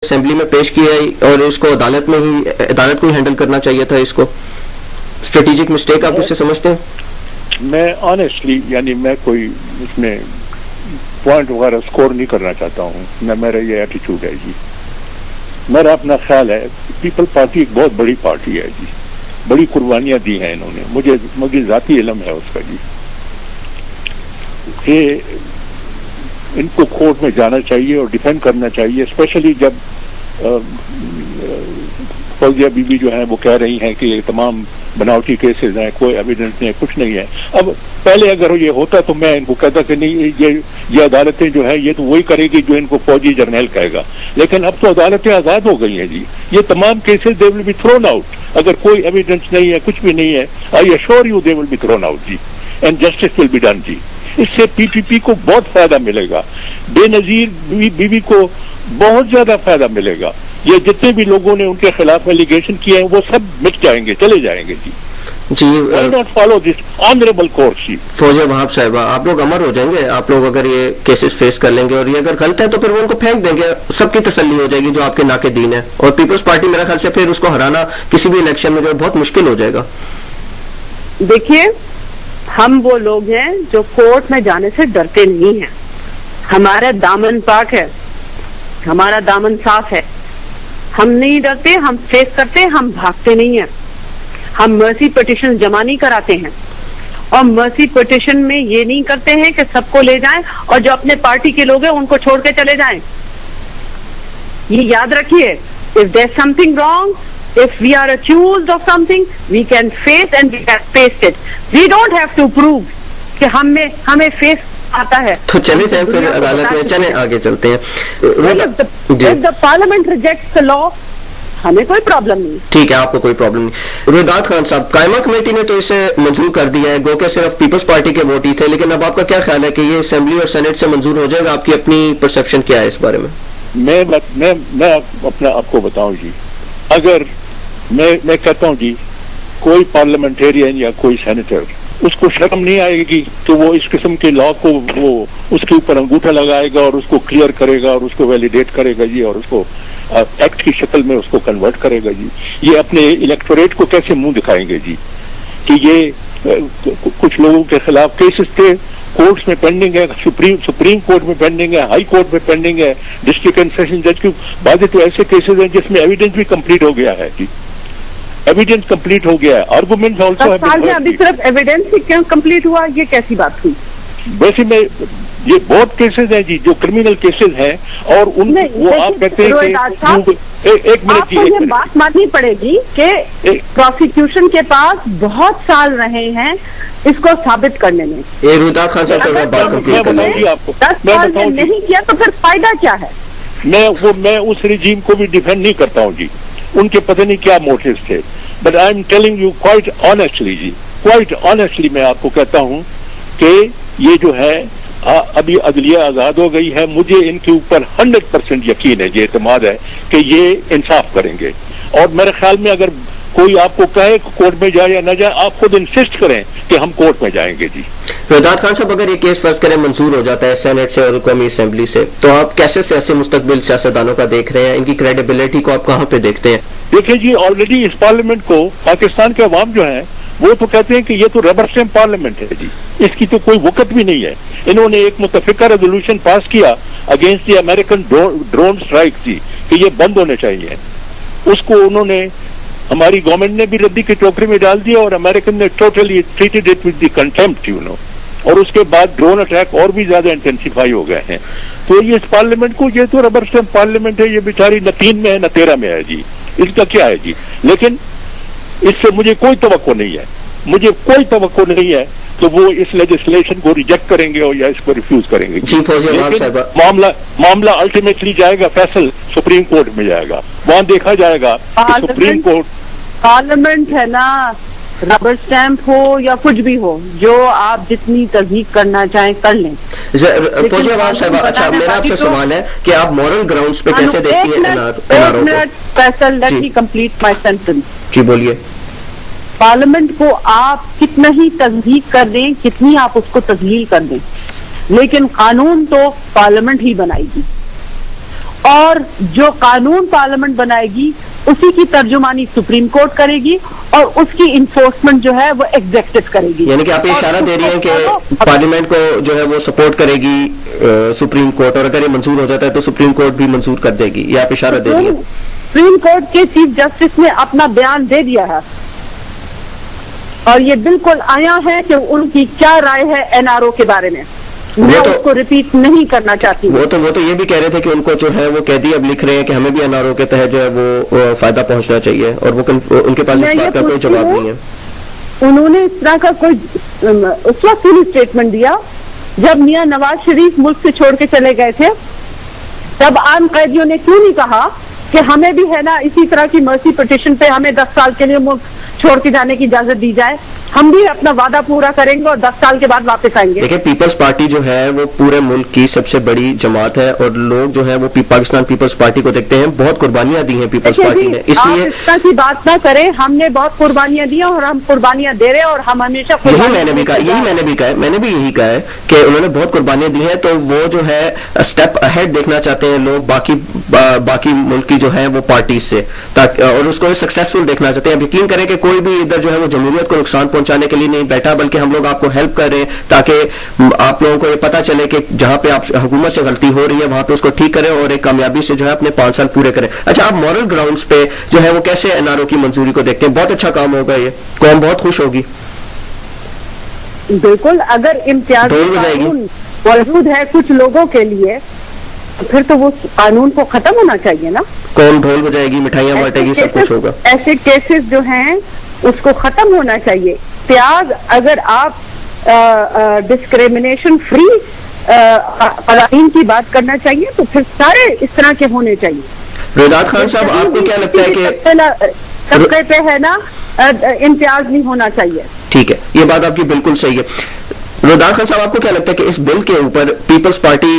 Assembly में पेश किया है और इसको अदालत को ही हैंडल करना चाहिए था। इसको स्ट्रेटेजिक मिस्टेक आप इससे समझते हैं? मैं ऑनेस्टली यानी मैं कोई इसमें पॉइंट वगैरह स्कोर नहीं करना चाहता हूँ, न मेरा ये एटीट्यूड है जी। मेरा अपना ख्याल है पीपल पार्टी एक बहुत बड़ी पार्टी है जी, बड़ी कुर्बानियां दी हैं इन्होंने, मुझे जाती इल्म है उसका जी। ये इनको कोर्ट में जाना चाहिए और डिफेंड करना चाहिए, स्पेशली जब फौजिया बीबी जो है वो कह रही हैं कि ये तमाम बनावटी केसेस हैं, कोई एविडेंस नहीं है, कुछ नहीं है। अब पहले अगर ये होता तो मैं इनको कहता कि नहीं ये अदालतें जो है ये तो वही करेगी जो इनको फौजी जर्नल कहेगा, लेकिन अब तो अदालतें आजाद हो गई हैं जी। ये तमाम cases they will be thrown out. अगर कोई एविडेंस नहीं है, कुछ भी नहीं है, I assure you they will be thrown out जी, and justice will be done जी। इससे पीपीपी को बहुत फायदा मिलेगा, बेनजीर बीबी को बहुत ज्यादा फायदा मिलेगा। ये जितने भी लोगों ने उनके खिलाफ एलिगेशन किए हैं वो सब मिट जाएंगे, चले जाएंगे जी। Not follow this honourable court जी। फौजिया वहाब साहिबा, आप लोग अमर हो जाएंगे, आप लोग अगर ये केसेस फेस कर लेंगे और ये अगर गलत है तो फिर वो उनको फेंक देंगे, सबकी तसल्ली हो जाएगी जो आपके नाके दीन है, और पीपल्स पार्टी मेरा ख्याल से फिर उसको हराना किसी भी इलेक्शन में जो बहुत मुश्किल हो जाएगा। देखिए, हम वो लोग हैं जो कोर्ट में जाने से डरते नहीं हैं। हमारा दामन पाक है, हमारा दामन साफ है, हम नहीं डरते, हम फेस करते, हम भागते नहीं हैं। हम मर्सी पिटिशन जमा नहीं कराते हैं, और मर्सी पिटिशन में ये नहीं करते हैं कि सबको ले जाएं और जो अपने पार्टी के लोग हैं उनको छोड़ के चले जाएं। ये याद रखिए, if there something wrong, if we are accused of something, we can face and we can face it. We don't have to prove कि हमें फेस आता है। तो चले जाए फिर अदालत में, चले आगे चलते हैं। If the parliament rejects the law, हमें कोई प्रॉब्लम नहीं। ठीक है, आपको कोई प्रॉब्लम नहीं। रुदात खान साहब, कायमा कमेटी ने तो इसे मंजूर कर दिया है, गो के सिर्फ पीपल्स पार्टी के वोट ही थे, लेकिन अब आपका क्या ख्याल है कि ये असेंबली और सेनेट से मंजूर हो जाएगा? आपकी अपनी परसेप्शन क्या है इस बारे में? मैं अपना आपको बताऊं जी, अगर मैं कहता हूं जी, कोई पार्लियामेंटेरियन या कोई सेनेटर उसको शर्म नहीं आएगी तो वो इस किस्म के लॉ को वो उसके ऊपर अंगूठा लगाएगा और उसको क्लियर करेगा और उसको वैलिडेट करेगा जी, और उसको एक्ट की शक्ल में उसको कन्वर्ट करेगा जी। ये अपने इलेक्टोरेट को कैसे मुंह दिखाएंगे जी कि ये कुछ लोगों के खिलाफ केसेस थे, कोर्ट्स में पेंडिंग है, सुप्रीम कोर्ट में पेंडिंग है, हाई कोर्ट में पेंडिंग है, डिस्ट्रिक्ट एंड सेशन जज की बातें, तो ऐसे केसेस हैं जिसमें एविडेंस भी कंप्लीट हो गया है जी, एविडेंस कंप्लीट हो गया है, आर्गुमेंट्स आल्सो अभी सिर्फ एविडेंस ही क्यों कंप्लीट हुआ, ये कैसी बात हुई? वैसे में ये बहुत केसेस हैं जी जो क्रिमिनल केसेस हैं, और उन वो आप कहते हैं कि एक मिनट जी, ये बात माननी पड़ेगी कि प्रोसिक्यूशन के पास बहुत साल रहे हैं इसको साबित करने में। रुदात खान साहब, आपको 10 साल में नहीं किया तो फिर फायदा क्या है? मैं उस रिजीम को भी डिफेंड नहीं करता हूँ जी, उनके पता नहीं क्या मोटिव्स थे, but I am telling you quite honestly जी, क्वाइट ऑनेस्टली मैं आपको कहता हूँ कि ये जो है अभी अदलिया आजाद हो गई है, मुझे इनके ऊपर 100% यकीन है, ये एतमाद है कि ये इंसाफ करेंगे। और मेरे ख्याल में अगर कोई आपको कहे कोर्ट में जाए या न जाए, आप खुद इंसिस्ट करें कि हम कोर्ट में जाएंगे जी। रुदात खान साहब, अगर ये केस फर्ज करें मंजूर हो जाता है सेनेट से और कौमी असेंबली से, तो आप कैसे सियासी मुस्तकबिल सियासतदानों का देख रहे हैं? इनकी क्रेडिबिलिटी को आप कहाँ पे देखते हैं? देखिए जी, ऑलरेडी इस पार्लियामेंट को पाकिस्तान के अवाम जो है वो तो कहते हैं कि ये तो रबर स्टैम्प पार्लियामेंट है जी, इसकी तो कोई वक़्त भी नहीं है। इन्होंने एक मुतफिका रेजोल्यूशन पास किया against the American drone strike जी कि ये बंद होने चाहिए, उसको उन्होंने हमारी गवर्नमेंट ने भी रद्दी की टोकरी में डाल दिया और अमेरिकन ने totally treated it with the contempt, you know, और उसके बाद ड्रोन अटैक और भी ज्यादा इंटेंसिफाई हो गए हैं। तो ये इस पार्लियामेंट को, ये तो रबर स्टैम्प पार्लियामेंट है, ये बेचारी न 3 में है न 13 में है जी, इसका क्या है जी। लेकिन इससे मुझे कोई तवक्को नहीं है, मुझे कोई तवक्को नहीं है तो वो इस लेजिस्लेशन को रिजेक्ट करेंगे और या इसको रिफ्यूज करेंगे। मामला अल्टीमेटली जाएगा, फैसल सुप्रीम कोर्ट में जाएगा, वहां देखा जाएगा कि सुप्रीम कोर्ट, पार्लियामेंट है ना, रबर स्टैम्प हो या कुछ भी हो, जो आप जितनी तस्दीक करना चाहें कर लें। फौजिया साहब, अच्छा मेरा आपसे सवाल है कि आप मॉरल ग्राउंड्स पे कैसे देखती हैं एनआरओ को? Faisal, let me complete my sentence. जी बोलिए। पार्लियामेंट को आप कितना ही तस्दीक कर दें, कितनी आप उसको तस्लील कर दें, लेकिन कानून तो पार्लियामेंट ही बनाएगी। और जो कानून पार्लियामेंट बनाएगी उसी की तर्जुमानी सुप्रीम कोर्ट करेगी और उसकी इन्फोर्समेंट जो है वो एग्जीक्यूटिव करेगी। यानी कि आप ये इशारा दे रही हैं कि पार्लियामेंट को जो है वो सपोर्ट करेगी सुप्रीम कोर्ट, और अगर ये मंजूर हो जाता है तो सुप्रीम कोर्ट भी मंजूर कर देगी, ये आप इशारा दे रही हैं? सुप्रीम कोर्ट के चीफ जस्टिस ने अपना बयान दे दिया है और ये बिल्कुल आया है कि उनकी क्या राय है एनआरओ के बारे में। मैं उसको रिपीट नहीं करना चाहती। वो तो ये भी कह रहे थे कि उनको जो है वो कैदी अब लिख रहे हैं कि हमें भी एनआरओ के तहत जो है वो फायदा पहुंचना चाहिए, और वो उनके पास इस बात का कोई जवाब नहीं है। उन्होंने इस तरह का कोई उस वक्त ही स्टेटमेंट दिया जब मियां नवाज शरीफ मुल्क से छोड़ के चले गए थे, तब आम कैदियों ने क्यों नहीं कहा कि हमें भी है ना इसी तरह की मर्सी पिटीशन पे हमें 10 साल के लिए मुल्क छोड़ के जाने की इजाजत दी जाए, हम भी अपना वादा पूरा करेंगे और 10 साल के बाद वापस आएंगे। देखिए, पीपल्स पार्टी जो है वो पूरे मुल्क की सबसे बड़ी जमात है और लोग जो है वो पाकिस्तान पीपल्स पार्टी को देखते हैं, बहुत कुर्बानियां दी हैं पीपल्स पार्टी ने, इसलिए इस तरह की बात ना करें। हमने बहुत कुर्बानियां दी और हम कुर्बानियां दे रहे हैं और हम हमेशा यही मैंने भी कहा है कि उन्होंने बहुत कुर्बानियां दी हैं, तो वो जो है स्टेप अहेड देखना चाहते हैं लोग बाकी मुल्क की जो है वो पार्टी से, और उसको सक्सेसफुल देखना चाहते हैं। अब यकीन करें कि कोई भी इधर जो है वो जमहूरियत को नुकसान पहुंचाने के लिए नहीं बैठा, बल्कि हम लोग आपको हेल्प कर रहे हैं ताकि आप लोगों को ये पता चले कि जहां पे आप हुकूमत से गलती हो रही है वहां पे उसको ठीक करें और एक कामयाबी से जो है अपने 5 साल पूरे करें। अच्छा, आप मॉरल ग्राउंड्स पे जो है वो कैसे एनआरओ की मंजूरी को देखते हैं? बहुत अच्छा काम होगा, ये कौम बहुत खुश होगी। बिल्कुल, अगर इम्तियाज कानून मौजूद है कुछ लोगों के लिए फिर तो वो कानून को खत्म होना चाहिए ना। कौन ढोल बजाएगी, मिठाइयां बांटेगी, सब कुछ होगा। ऐसे केसेस जो हैं उसको खत्म होना चाहिए। प्याज, अगर आप डिस्क्रिमिनेशन फ्री कानून की बात करना चाहिए तो फिर सारे इस तरह के होने चाहिए। रोहिदाद खान साहब, आपको क्या लगता है कि तबके पे है ना इम्तियाज नहीं होना चाहिए? ठीक है, ये बात आपकी बिल्कुल सही है। रोहिदाद खान साहब, आपको क्या लगता है कि इस बिल के ऊपर पीपल्स पार्टी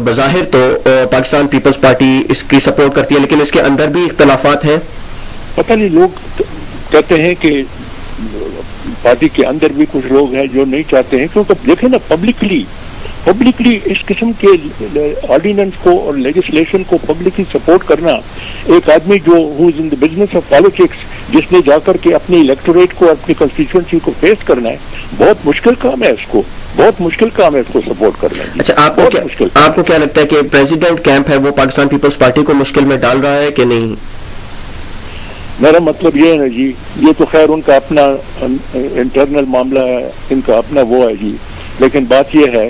बज़ाहिर तो पाकिस्तान पीपल्स पार्टी इसकी सपोर्ट करती है, लेकिन इसके अंदर भी इख्तलाफात हैं? पता नहीं, लोग कहते हैं कि पार्टी के अंदर भी कुछ लोग हैं जो नहीं चाहते हैं, क्योंकि देखें ना पब्लिकली इस किस्म के ऑर्डिनेंस को और लेजिस्लेशन को पब्लिकली सपोर्ट करना, एक आदमी जो who is in the business of politics, जिसने जाकर के अपने इलेक्टोरेट को, अपनी कंस्टिट्यूएंसी को फेस करना है, बहुत मुश्किल काम है इसको, बहुत मुश्किल काम है इसको सपोर्ट करना। अच्छा, आपको क्या लगता है कि प्रेसिडेंट कैंप है वो पाकिस्तान पीपल्स पार्टी को मुश्किल में डाल रहा है कि नहीं? मेरा मतलब ये है ना जी, ये तो खैर उनका अपना इंटरनल मामला है, इनका अपना वो है जी, लेकिन बात ये है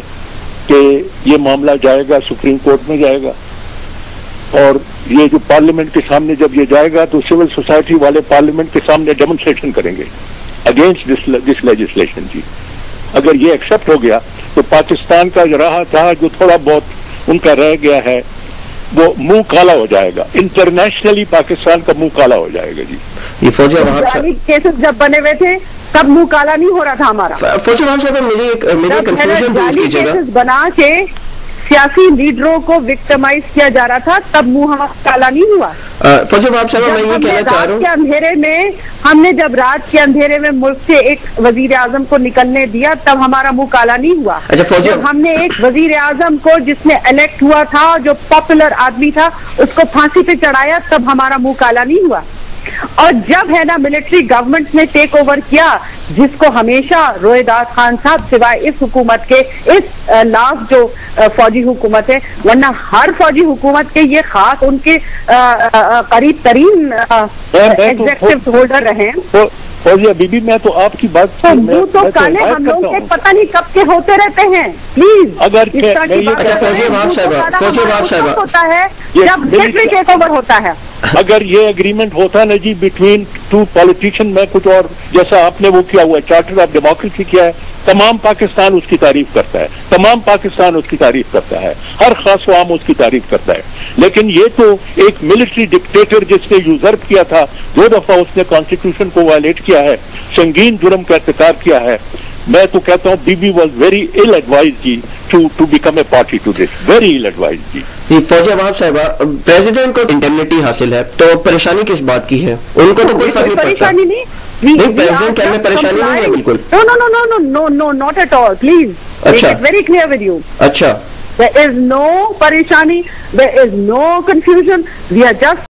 कि ये मामला जाएगा सुप्रीम कोर्ट में जाएगा, और ये जो पार्लियामेंट के सामने जब ये जाएगा तो सिविल सोसाइटी वाले पार्लियामेंट के सामने डेमोन्स्ट्रेशन करेंगे अगेंस्ट दिस लेजिस्लेशन जी। अगर ये एक्सेप्ट हो गया तो पाकिस्तान का रहा था जो थोड़ा बहुत उनका रह गया है वो मुंह काला हो जाएगा, इंटरनेशनली पाकिस्तान का मुंह काला हो जाएगा जी। ये फौजिया केसेस जब बने हुए थे तब मुंह काला नहीं हो रहा था हमारा। फौजिया साहब, मेरी कंफ्यूजन दूर कीजिएगा, बना के सियासी लीडरों को विक्टिमाइज किया जा रहा था तब मुंह हमारा काला नहीं हुआ। फौजिया साहब, मैं ये कहना चाह रहा हूँ, अंधेरे में हमने जब रात के अंधेरे में मुल्क से एक वजीर आजम को निकलने दिया तब हमारा मुंह काला नहीं हुआ। अच्छा फौजिया, जब हमने एक वजीर आजम को जिसने इलेक्ट हुआ था, जो पॉपुलर आदमी था, उसको फांसी पे चढ़ाया तब हमारा मुंह काला नहीं हुआ। और जब है ना मिलिट्री गवर्नमेंट ने टेक ओवर किया, जिसको हमेशा रोहिदाद खान साहब सिवाय इस हुकूमत के, इस लास्ट जो फौजी हुकूमत है, वरना हर फौजी हुकूमत के ये खास उनके करीब तरीन एग्जीक्यूटिव होल्डर रहे हैं। फौजिया बीबी, मैं तो आपकी बात तो मुंह तो काले हम लोग के पता नहीं कब के होते रहते हैं। प्लीज, अगर होता है जब मिलिट्री टेक ओवर होता है। अगर ये एग्रीमेंट होता ना जी बिटवीन टू पॉलिटिशियन में कुछ और, जैसा आपने वो किया हुआ है, चार्टर ऑफ डेमोक्रेसी किया है, तमाम पाकिस्तान उसकी तारीफ करता है, तमाम पाकिस्तान उसकी तारीफ करता है, हर खास आम उसकी तारीफ करता है। लेकिन ये तो एक मिलिट्री डिक्टेटर जिसने यूजर्व किया था, 2 दफा उसने कॉन्स्टिट्यूशन को वायलेट किया है, संगीन जुर्म का इर्तिकाब किया है। मैं तो कहता हूँ BB was very ill advised जी to become a party to this, very ill advised जी। फौजिया वहाब साहिबा, प्रेसिडेंट को इंडेमनिटी हासिल है तो परेशानी किस बात की है? उनको तो कोई फर्क नहीं पड़ता। परेशानी नहीं, प्रेसिडेंट कैंप में परेशानी नहीं है बिल्कुल। No, not at all, please. अच्छा, वेरी क्लियर विद यू। अच्छा, There is no parishani, there is no confusion. We are just